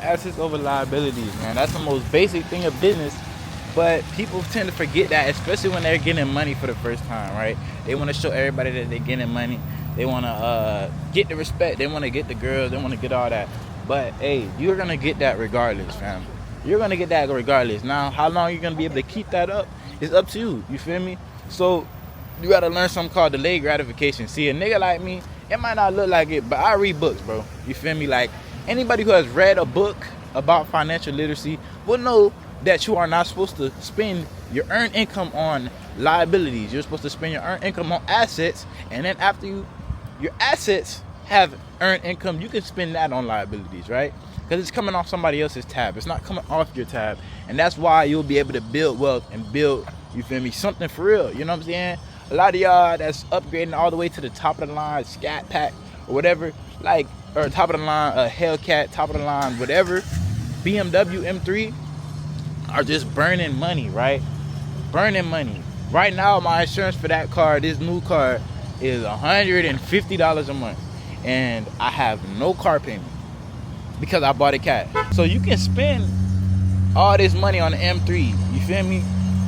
assets over liabilities, man. That's the most basic thing of business. But people tend to forget that, especially when they're getting money for the first time, right? They want to show everybody that they're getting money. They want to get the respect. They want to get the girls. They want to get all that. But, hey, you're going to get that regardless, fam. You're going to get that regardless. Now, how long you're going to be able to keep that up is up to you. You feel me? So, you got to learn something called delayed gratification. See, a nigga like me, it might not look like it, but I read books, bro. You feel me? Like, anybody who has read a book about financial literacy will know that you are not supposed to spend your earned income on liabilities. You're supposed to spend your earned income on assets, and then after your assets have earned income, you can spend that on liabilities, right? Because it's coming off somebody else's tab. It's not coming off your tab, and that's why you'll be able to build wealth and build, you feel me, something for real. You know what I'm saying? A lot of y'all that's upgrading all the way to the top of the line, Scat Pack or whatever, like, or top of the line, Hellcat, top of the line, whatever, BMW M3, are just burning money, right? Burning money. Right now, my insurance for that car, this new car, is $150 a month. And I have no car payment because I bought a cat. So you can spend all this money on the M3, you feel me?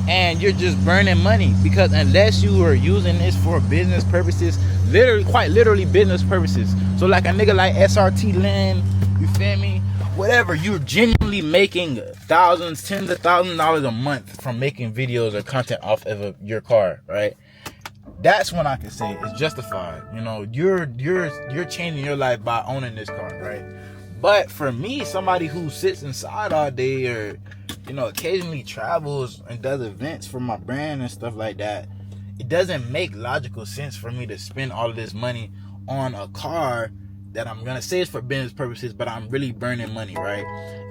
And you're just burning money, because unless you are using this for business purposes, quite literally business purposes. So like a nigga like SRT Lynn, you feel me? Whatever, you're genuinely making thousands, tens of thousands of dollars a month from making videos or content off of your car, right? That's when I can say it's justified. You know, you're changing your life by owning this car, right? But for me, somebody who sits inside all day, or, you know, occasionally travels and does events for my brand and stuff like that, it doesn't make logical sense for me to spend all of this money on a car that I'm gonna say is for business purposes, but I'm really burning money, right?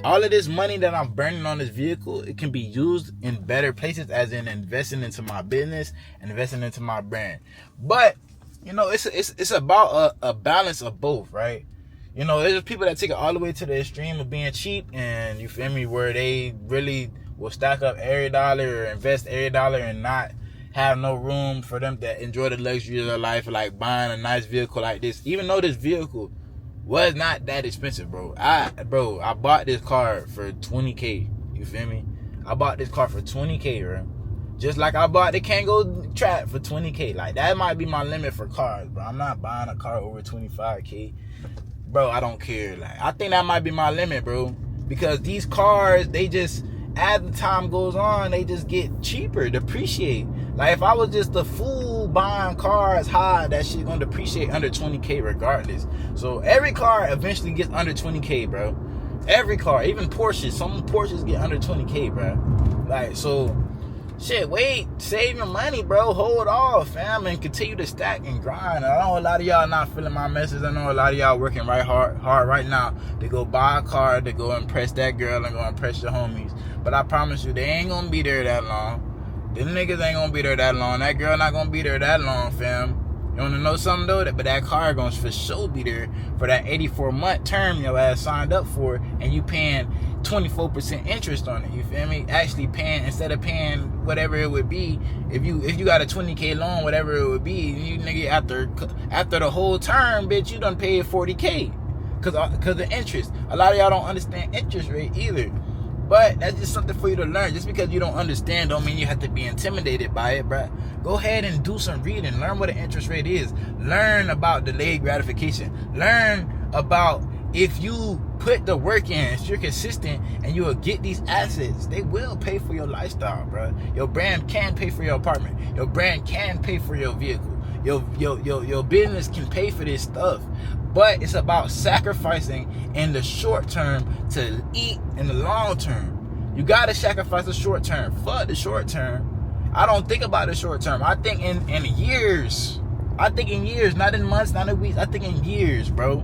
All of this money that I'm burning on this vehicle, it can be used in better places, as in investing into my business and investing into my brand. But, you know, it's about a balance of both, right? You know, there's people that take it all the way to the extreme of being cheap, and you feel me, where they really will stack up every dollar or invest every dollar and not have no room for them to enjoy the luxury of their life, like buying a nice vehicle like this. Even though this vehicle was not that expensive, bro. I bought this car for $20K. You feel me? I bought this car for $20K, bro. Just like I bought the Kangoo Trap for $20K. Like, that might be my limit for cars, bro. I'm not buying a car over $25K. Bro, I don't care. Like, I think that might be my limit, bro. Because these cars, they just, as the time goes on, they just get cheaper, depreciate. Like, if I was just a fool buying cars high, that shit gonna depreciate under $20K regardless. So every car eventually gets under $20K, bro. Every car, even Porsches. Some Porsches get under $20K, bro. Like, so, shit, wait, save your money, bro. Hold off, fam, and continue to stack and grind. I know a lot of y'all not feeling my message. I know a lot of y'all working hard right now to go buy a car, to go impress that girl and go impress your homies. But I promise you, they ain't gonna be there that long. Them niggas ain't gonna be there that long. That girl not gonna be there that long, fam. You wanna know something though? But that car gonna for sure be there for that 84-month term your ass signed up for, and you paying 24% interest on it. You feel me? Actually paying, instead of paying whatever it would be, if you got a $20K loan, whatever it would be, you nigga after the whole term, bitch, you done paid $40K cause of interest. A lot of y'all don't understand interest rate either. But that's just something for you to learn. Just because you don't understand don't mean you have to be intimidated by it, bruh. Go ahead and do some reading. Learn what an interest rate is. Learn about delayed gratification. Learn about, if you put the work in, if you're consistent, and you will get these assets, they will pay for your lifestyle, bruh. Your brand can pay for your apartment. Your brand can pay for your vehicle. Your business can pay for this stuff. But it's about sacrificing in the short term to eat in the long term. You gotta sacrifice the short term. Fuck the short term. I don't think about the short term. I think in years. I think in years, not in months, not in weeks. I think in years, bro.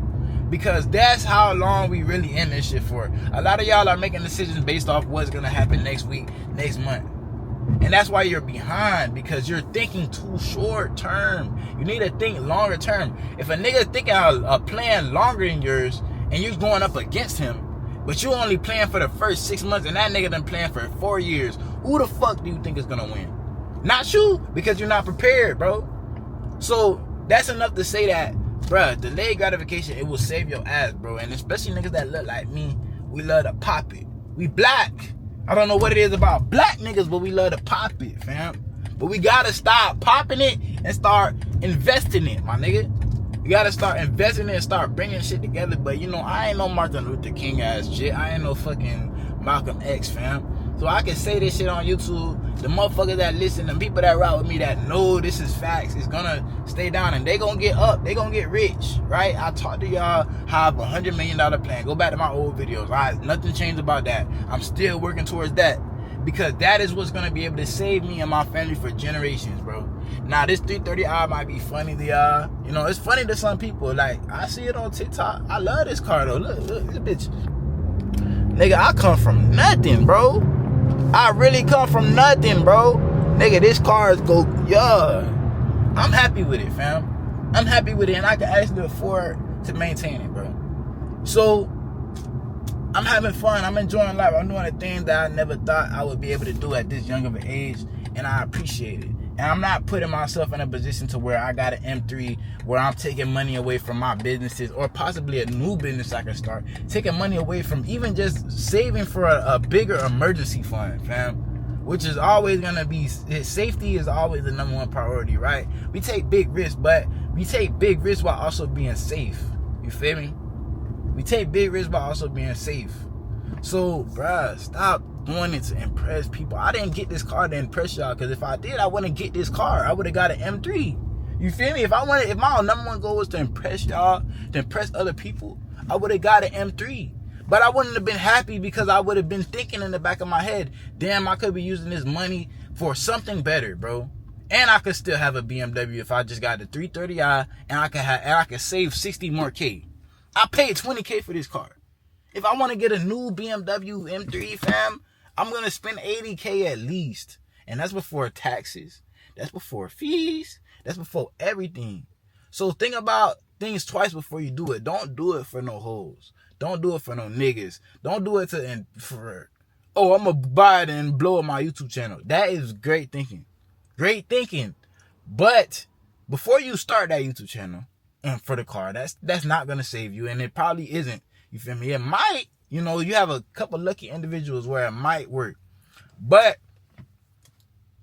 Because that's how long we really in this shit for. A lot of y'all are making decisions based off what's gonna happen next week, next month. And that's why you're behind, because you're thinking too short term. You need to think longer term. If a nigga thinking a plan longer than yours, and you're going up against him, but you only playing for the first 6 months, and that nigga done playing for 4 years, who the fuck do you think is gonna win? Not you, because you're not prepared, bro. So that's enough to say that, bruh, delayed gratification, it will save your ass, bro. And especially niggas that look like me, we love to pop it. We black. I don't know what it is about black niggas, but we love to pop it, fam. But we gotta stop popping it and start investing it, my nigga. You gotta start investing it and start bringing shit together. But you know, I ain't no Martin Luther King ass shit. I ain't no fucking Malcolm X, fam. So I can say this shit on YouTube. The motherfuckers that listen, the people that ride with me that know this is facts, is gonna stay down and they gonna get up. They gonna get rich, right? I talked to y'all how I have a $100 million plan. Go back to my old videos. Nothing changed about that. I'm still working towards that. Because that is what's gonna be able to save me and my family for generations, bro. Now this 330i might be funny to y'all. You know, it's funny to some people. Like, I see it on TikTok. I love this car though. Look, this bitch. Nigga, I come from nothing, bro. I really come from nothing, bro. Nigga, this car is yeah. I'm happy with it, fam. I'm happy with it, and I can actually afford to maintain it, bro. So I'm having fun. I'm enjoying life. I'm doing the things that I never thought I would be able to do at this young of an age, and I appreciate it. And I'm not putting myself in a position to where I got an M3 where I'm taking money away from my businesses or possibly a new business I can start. Taking money away from even just saving for a bigger emergency fund, fam. Which is always going to be, safety is always the number one priority, right? We take big risks, but we take big risks while also being safe. You feel me? We take big risks while also being safe. So, bruh, stop doing it to impress people. I didn't get this car to impress y'all, because if I did, I wouldn't get this car. I would have got an M3. You feel me? If my number one goal was to impress y'all, to impress other people, I would have got an M3. But I wouldn't have been happy because I would have been thinking in the back of my head, damn, I could be using this money for something better, bro. And I could still have a BMW if I just got the 330i, and I could save 60 more K. I paid 20K for this car. If I want to get a new BMW M3, fam, I'm going to spend 80K at least. And that's before taxes. That's before fees. That's before everything. So think about things twice before you do it. Don't do it for no hoes. Don't do it for no niggas. Don't do it I'm going to buy it and blow up my YouTube channel. That is great thinking. Great thinking. But before you start that YouTube channel, for the car, that's not going to save you. And it probably isn't. You feel me? It might, you have a couple lucky individuals where it might work. But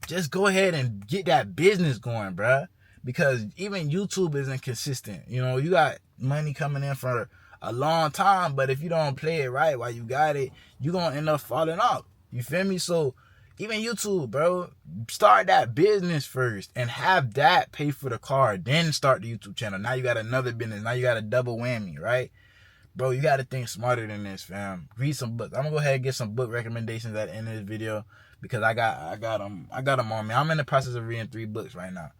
just go ahead and get that business going, bruh. Because even YouTube isn't consistent. You got money coming in for a long time, but if you don't play it right while you got it, you're going to end up falling off. You feel me? So even YouTube, bro, start that business first and have that pay for the car, then start the YouTube channel. Now you got another business. Now you got a double whammy, right? Bro, you got to think smarter than this, fam. Read some books. I'm going to go ahead and get some book recommendations at the end of this video because I got them on me. I'm in the process of reading 3 books right now.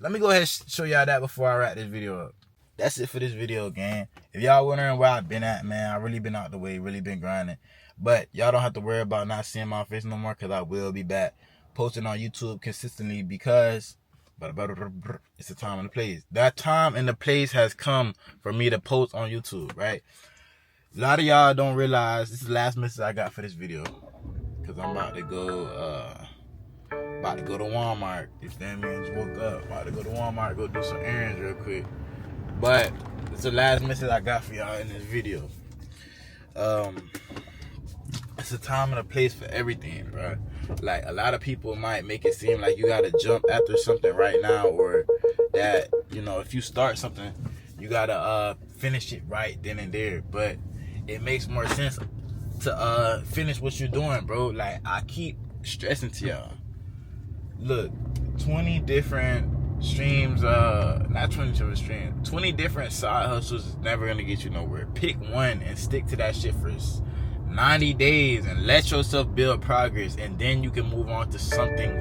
Let me go ahead and show y'all that before I wrap this video up. That's it for this video, gang. If y'all wondering where I've been at, man, I really been out the way, really been grinding. But y'all don't have to worry about not seeing my face no more because I will be back posting on YouTube consistently because it's the time and the place. That time and the place has come for me to post on YouTube, right? A lot of y'all don't realize this is the last message I got for this video because I'm about to go to Walmart. You feel me? I just woke up. About to go to Walmart, go do some errands real quick. But it's the last message I got for y'all in this video. It's a time and a place for everything, bro. Like, a lot of people might make it seem like you gotta jump after something right now, or that, if you start something, you gotta finish it right then and there. But it makes more sense to finish what you're doing, bro. Like, I keep stressing to y'all. Look, 20 different streams, not 20 different streams, 20 different side hustles is never gonna get you nowhere. Pick one and stick to that shit for 90 days and let yourself build progress, and then you can move on to something,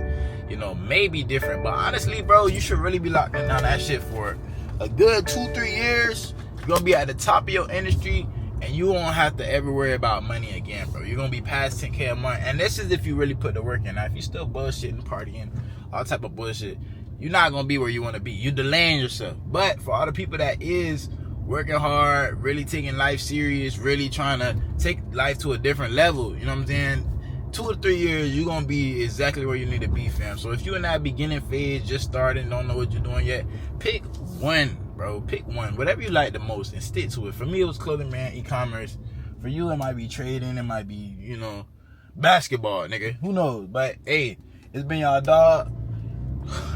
maybe different. But honestly, bro, you should really be locked in on that shit for a good 2-3 years. You're gonna be at the top of your industry, and you won't have to ever worry about money again, bro. You're gonna be past 10K a month, and this is if you really put the work in. Now, if you still bullshitting, partying, all type of bullshit, you're not gonna be where you want to be. You're delaying yourself. But for all the people that is working hard, really taking life serious, really trying to take life to a different level, you know what I'm saying? 2 or 3 years, you're gonna be exactly where you need to be, fam. So if you're in that beginning phase, just starting, don't know what you're doing yet, pick one, bro. Pick one, whatever you like the most, and stick to it. For me, it was clothing brand, e-commerce. For you, it might be trading. It might be, you know, basketball, nigga. Who knows? But, hey, it's been y'all dog.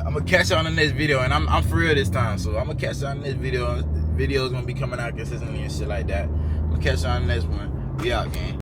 I'm going to catch y'all in the next video. And I'm for real this time. So, I'm going to catch y'all in this video. Video's going to be coming out consistently and shit like that. I'm going to catch y'all in the next one. We out, gang.